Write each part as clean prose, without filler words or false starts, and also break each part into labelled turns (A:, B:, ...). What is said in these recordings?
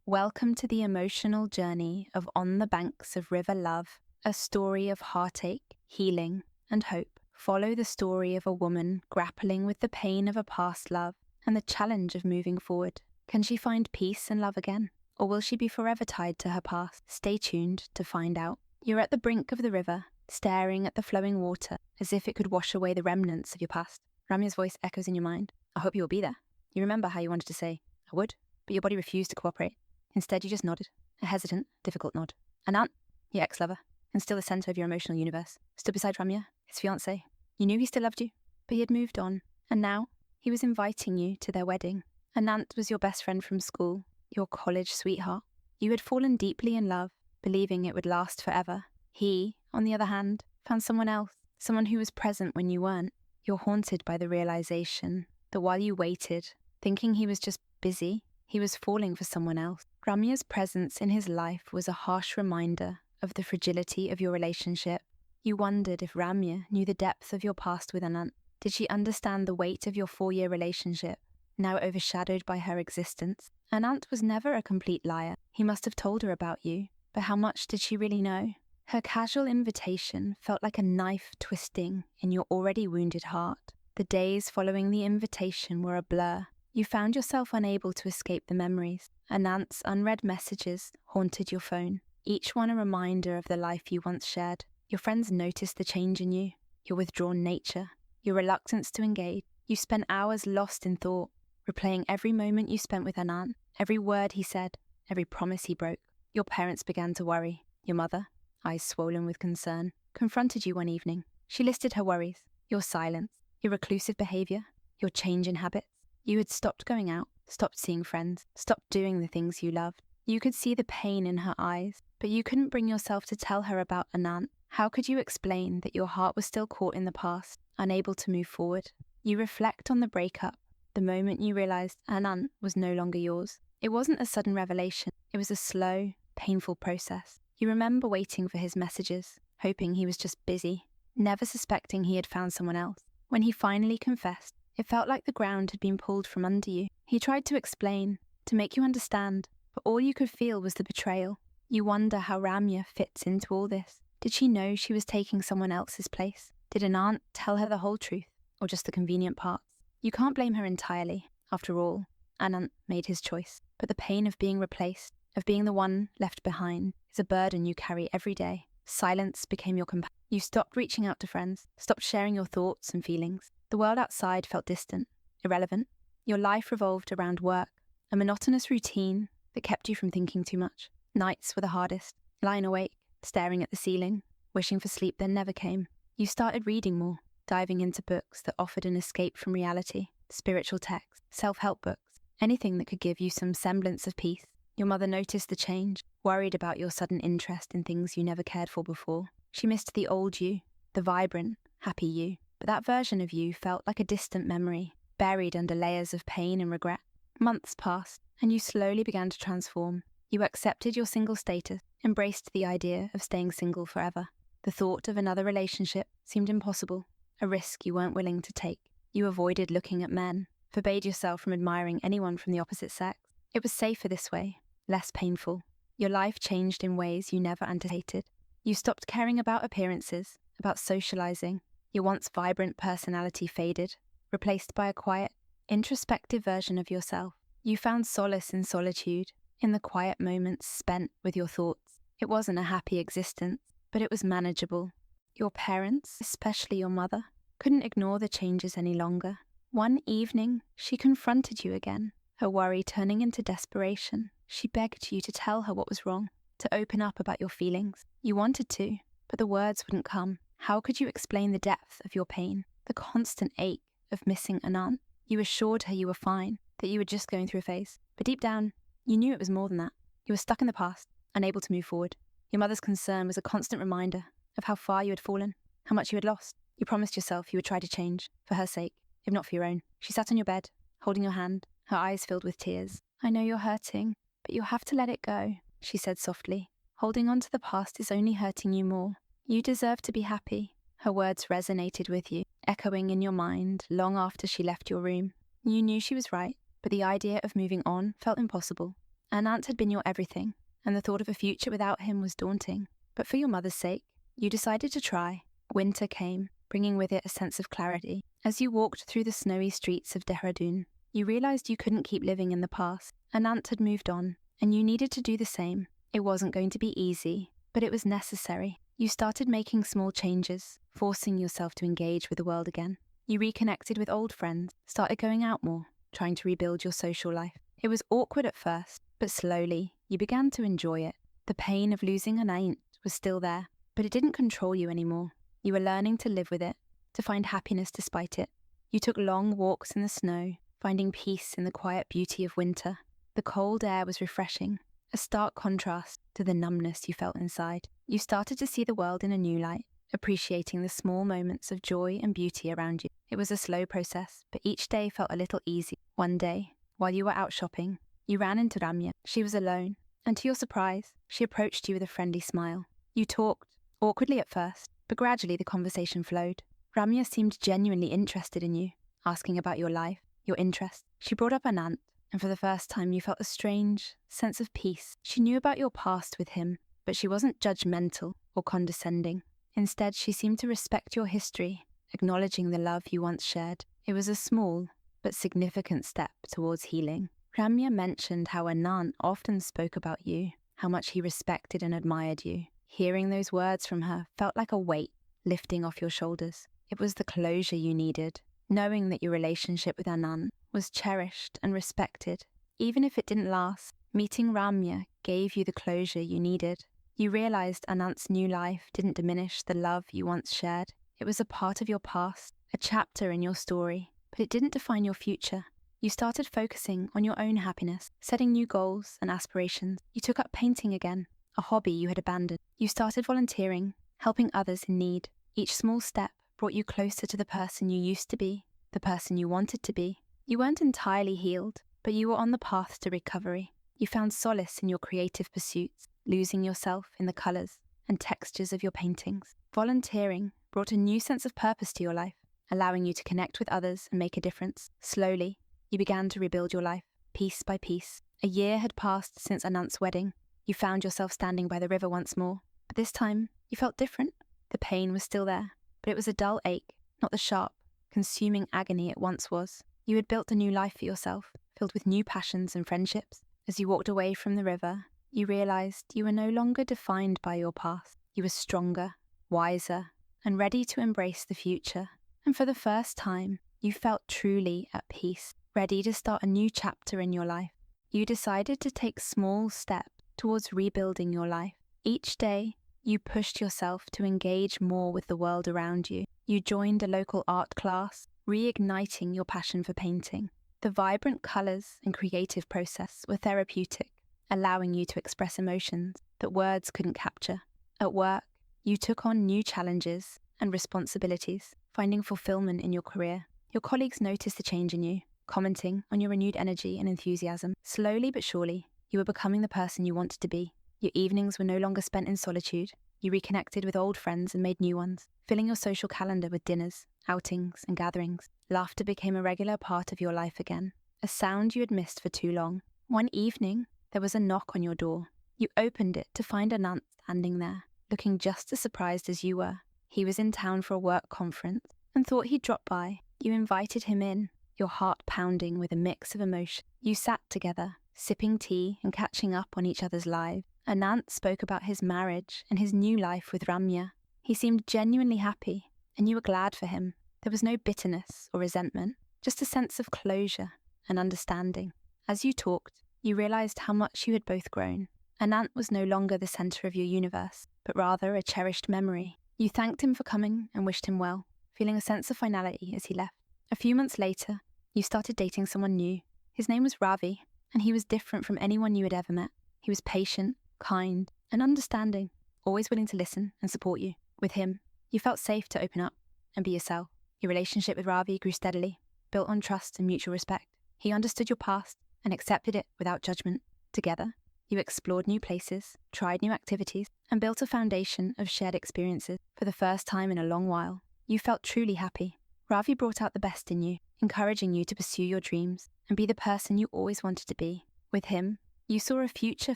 A: Welcome to the emotional journey of On the Banks of River Love, a story of heartache, healing, and hope. Follow the story of a woman grappling with the pain of a past love and the challenge of moving forward. Can she find peace and love again? Or will she be forever tied to her past? Stay tuned to find out. You're at the brink of the river, staring at the flowing water as if it could wash away the remnants of your past. Ramya's voice echoes in your mind. I hope you will be there. You remember how you wanted to say, I would, but your body refused to cooperate. Instead, you just nodded. A hesitant, difficult nod. Anant, your ex-lover, and still the centre of your emotional universe, stood beside Ramya, his fiancé. You knew he still loved you, but he had moved on, and now he was inviting you to their wedding. Anant was your best friend from school, your college sweetheart. You had fallen deeply in love, believing it would last forever. He, on the other hand, found someone else, someone who was present when you weren't. You're haunted by the realization that while you waited, thinking he was just busy, he was falling for someone else. Ramya's presence in his life was a harsh reminder of the fragility of your relationship. You wondered if Ramya knew the depth of your past with Anant. Did she understand the weight of your 4-year relationship, now overshadowed by her existence? Anant was never a complete liar. He must have told her about you, but how much did she really know? Her casual invitation felt like a knife twisting in your already wounded heart. The days following the invitation were a blur. You found yourself unable to escape the memories. Anant's unread messages haunted your phone, each one a reminder of the life you once shared. Your friends noticed the change in you, your withdrawn nature, your reluctance to engage. You spent hours lost in thought, replaying every moment you spent with Anant, every word he said, every promise he broke. Your parents began to worry. Your mother, eyes swollen with concern, confronted you one evening. She listed her worries, your silence, your reclusive behaviour, your change in habits. You had stopped going out, stopped seeing friends, stopped doing the things you loved. You could see the pain in her eyes, but you couldn't bring yourself to tell her about Anant. How could you explain that your heart was still caught in the past, unable to move forward? You reflect on the breakup, the moment you realised Anant was no longer yours. It wasn't a sudden revelation. It was a slow, painful process. You remember waiting for his messages, hoping he was just busy, never suspecting he had found someone else. When he finally confessed, it felt like the ground had been pulled from under you. He tried to explain, to make you understand, but all you could feel was the betrayal. You wonder how Ramya fits into all this. Did she know she was taking someone else's place? Did Anant tell her the whole truth, or just the convenient parts? You can't blame her entirely. After all, Anant made his choice. But the pain of being replaced, of being the one left behind, is a burden you carry every day. Silence became your companion. You stopped reaching out to friends, stopped sharing your thoughts and feelings. The world outside felt distant, irrelevant. Your life revolved around work, a monotonous routine that kept you from thinking too much. Nights were the hardest, lying awake, staring at the ceiling, wishing for sleep that never came. You started reading more, diving into books that offered an escape from reality, spiritual texts, self-help books, anything that could give you some semblance of peace. Your mother noticed the change, worried about your sudden interest in things you never cared for before. She missed the old you, the vibrant, happy you. But that version of you felt like a distant memory, buried under layers of pain and regret. Months passed, and you slowly began to transform. You accepted your single status, embraced the idea of staying single forever. The thought of another relationship seemed impossible, a risk you weren't willing to take. You avoided looking at men, forbade yourself from admiring anyone from the opposite sex. It was safer this way, less painful. Your life changed in ways you never anticipated. You stopped caring about appearances, about socializing. Your once vibrant personality faded, replaced by a quiet, introspective version of yourself. You found solace in solitude, in the quiet moments spent with your thoughts. It wasn't a happy existence, but it was manageable. Your parents, especially your mother, couldn't ignore the changes any longer. One evening, she confronted you again, her worry turning into desperation. She begged you to tell her what was wrong, to open up about your feelings. You wanted to, but the words wouldn't come. How could you explain the depth of your pain, the constant ache of missing Anant? You assured her you were fine, that you were just going through a phase. But deep down, you knew it was more than that. You were stuck in the past, unable to move forward. Your mother's concern was a constant reminder of how far you had fallen, how much you had lost. You promised yourself you would try to change, for her sake, if not for your own. She sat on your bed, holding your hand, her eyes filled with tears. I know you're hurting, but you'll have to let it go, she said softly. Holding on to the past is only hurting you more. You deserve to be happy. Her words resonated with you, echoing in your mind long after she left your room. You knew she was right, but the idea of moving on felt impossible. Anant had been your everything, and the thought of a future without him was daunting. But for your mother's sake, you decided to try. Winter came, bringing with it a sense of clarity. As you walked through the snowy streets of Dehradun, you realized you couldn't keep living in the past. Anant had moved on, and you needed to do the same. It wasn't going to be easy, but it was necessary. You started making small changes, forcing yourself to engage with the world again. You reconnected with old friends, started going out more, trying to rebuild your social life. It was awkward at first, but slowly, you began to enjoy it. The pain of losing Anant was still there, but it didn't control you anymore. You were learning to live with it, to find happiness despite it. You took long walks in the snow, finding peace in the quiet beauty of winter. The cold air was refreshing, a stark contrast to the numbness you felt inside. You started to see the world in a new light, appreciating the small moments of joy and beauty around you. It was a slow process, but each day felt a little easier. One day, while you were out shopping, you ran into Ramya. She was alone, and to your surprise, she approached you with a friendly smile. You talked, awkwardly at first, but gradually the conversation flowed. Ramya seemed genuinely interested in you, asking about your life, your interests. She brought up Anant, and for the first time you felt a strange sense of peace. She knew about your past with him, but she wasn't judgmental or condescending. Instead, she seemed to respect your history, acknowledging the love you once shared. It was a small but significant step towards healing. Ramya mentioned how Anant often spoke about you, how much he respected and admired you. Hearing those words from her felt like a weight lifting off your shoulders. It was the closure you needed, knowing that your relationship with Anant was cherished and respected. Even if it didn't last, meeting Ramya gave you the closure you needed. You realized Anant's new life didn't diminish the love you once shared. It was a part of your past, a chapter in your story, but it didn't define your future. You started focusing on your own happiness, setting new goals and aspirations. You took up painting again, a hobby you had abandoned. You started volunteering, helping others in need. Each small step brought you closer to the person you used to be, the person you wanted to be. You weren't entirely healed, but you were on the path to recovery. You found solace in your creative pursuits, losing yourself in the colours and textures of your paintings. Volunteering brought a new sense of purpose to your life, allowing you to connect with others and make a difference. Slowly, you began to rebuild your life, piece by piece. A year had passed since Anant's wedding. You found yourself standing by the river once more, but this time you felt different. The pain was still there, but it was a dull ache, not the sharp, consuming agony it once was. You had built a new life for yourself, filled with new passions and friendships. As you walked away from the river, you realized you were no longer defined by your past. You were stronger, wiser, and ready to embrace the future. And for the first time, you felt truly at peace, ready to start a new chapter in your life. You decided to take small steps towards rebuilding your life. Each day, you pushed yourself to engage more with the world around you. You joined a local art class, reigniting your passion for painting. The vibrant colours and creative process were therapeutic, allowing you to express emotions that words couldn't capture. At work, you took on new challenges and responsibilities, finding fulfillment in your career. Your colleagues noticed the change in you, commenting on your renewed energy and enthusiasm. Slowly but surely, you were becoming the person you wanted to be. Your evenings were no longer spent in solitude. You reconnected with old friends and made new ones, filling your social calendar with dinners, outings, and gatherings. Laughter became a regular part of your life again, a sound you had missed for too long. One evening, there was a knock on your door. You opened it to find Anant standing there, looking just as surprised as you were. He was in town for a work conference and thought he'd drop by. You invited him in, your heart pounding with a mix of emotion. You sat together, sipping tea and catching up on each other's lives. Anant spoke about his marriage and his new life with Ramya. He seemed genuinely happy, and you were glad for him. There was no bitterness or resentment, just a sense of closure and understanding. As you talked, you realized how much you had both grown. Anant was no longer the center of your universe, but rather a cherished memory. You thanked him for coming and wished him well, feeling a sense of finality as he left. A few months later, you started dating someone new. His name was Ravi, and he was different from anyone you had ever met. He was patient, kind, and understanding, always willing to listen and support you. With him, you felt safe to open up and be yourself. Your relationship with Ravi grew steadily, built on trust and mutual respect. He understood your past and accepted it without judgment. Together, you explored new places, tried new activities, and built a foundation of shared experiences. For the first time in a long while, you felt truly happy. Ravi brought out the best in you, encouraging you to pursue your dreams and be the person you always wanted to be. With him, You saw a future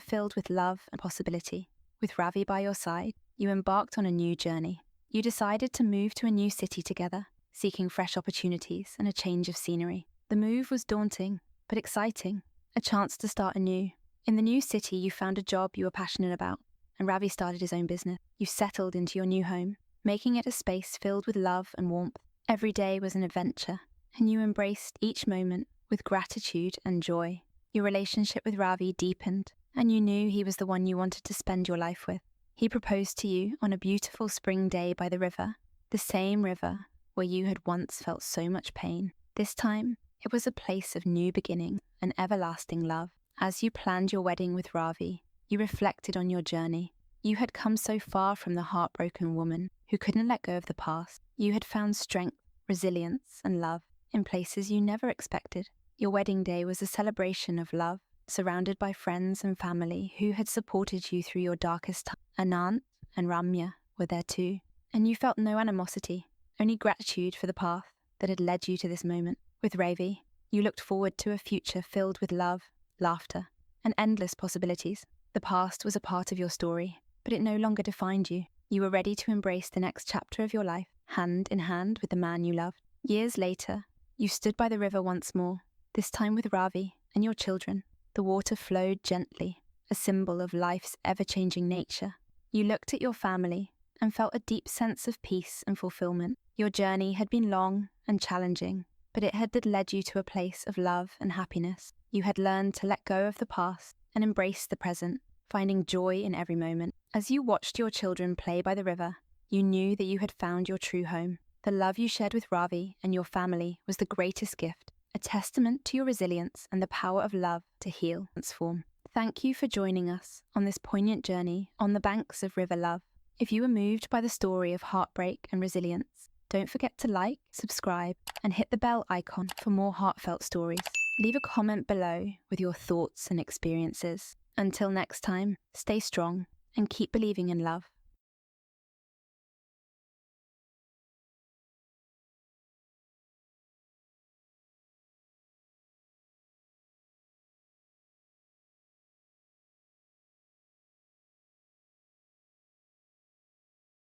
A: filled with love and possibility. With Ravi by your side, you embarked on a new journey. You decided to move to a new city together, seeking fresh opportunities and a change of scenery. The move was daunting, but exciting, a chance to start anew. In the new city, you found a job you were passionate about, and Ravi started his own business. You settled into your new home, making it a space filled with love and warmth. Every day was an adventure, and you embraced each moment with gratitude and joy. Your relationship with Ravi deepened, and you knew he was the one you wanted to spend your life with. He proposed to you on a beautiful spring day by the river, the same river where you had once felt so much pain. This time, it was a place of new beginning and everlasting love. As you planned your wedding with Ravi, you reflected on your journey. You had come so far from the heartbroken woman who couldn't let go of the past. You had found strength, resilience, and love in places you never expected. Your wedding day was a celebration of love, surrounded by friends and family who had supported you through your darkest time. Anant and Ramya were there too, and you felt no animosity, only gratitude for the path that had led you to this moment. With Ravi, you looked forward to a future filled with love, laughter, and endless possibilities. The past was a part of your story, but it no longer defined you. You were ready to embrace the next chapter of your life, hand in hand with the man you loved. Years later, you stood by the river once more, this time with Ravi and your children. The water flowed gently, a symbol of life's ever-changing nature. You looked at your family and felt a deep sense of peace and fulfillment. Your journey had been long and challenging, but it had led you to a place of love and happiness. You had learned to let go of the past and embrace the present, finding joy in every moment. As you watched your children play by the river, you knew that you had found your true home. The love you shared with Ravi and your family was the greatest gift, a testament to your resilience and the power of love to heal and transform. Thank you for joining us on this poignant journey on the banks of River Love. If you were moved by the story of heartbreak and resilience, don't forget to like, subscribe, and hit the bell icon for more heartfelt stories. Leave a comment below with your thoughts and experiences. Until next time, stay strong and keep believing in love.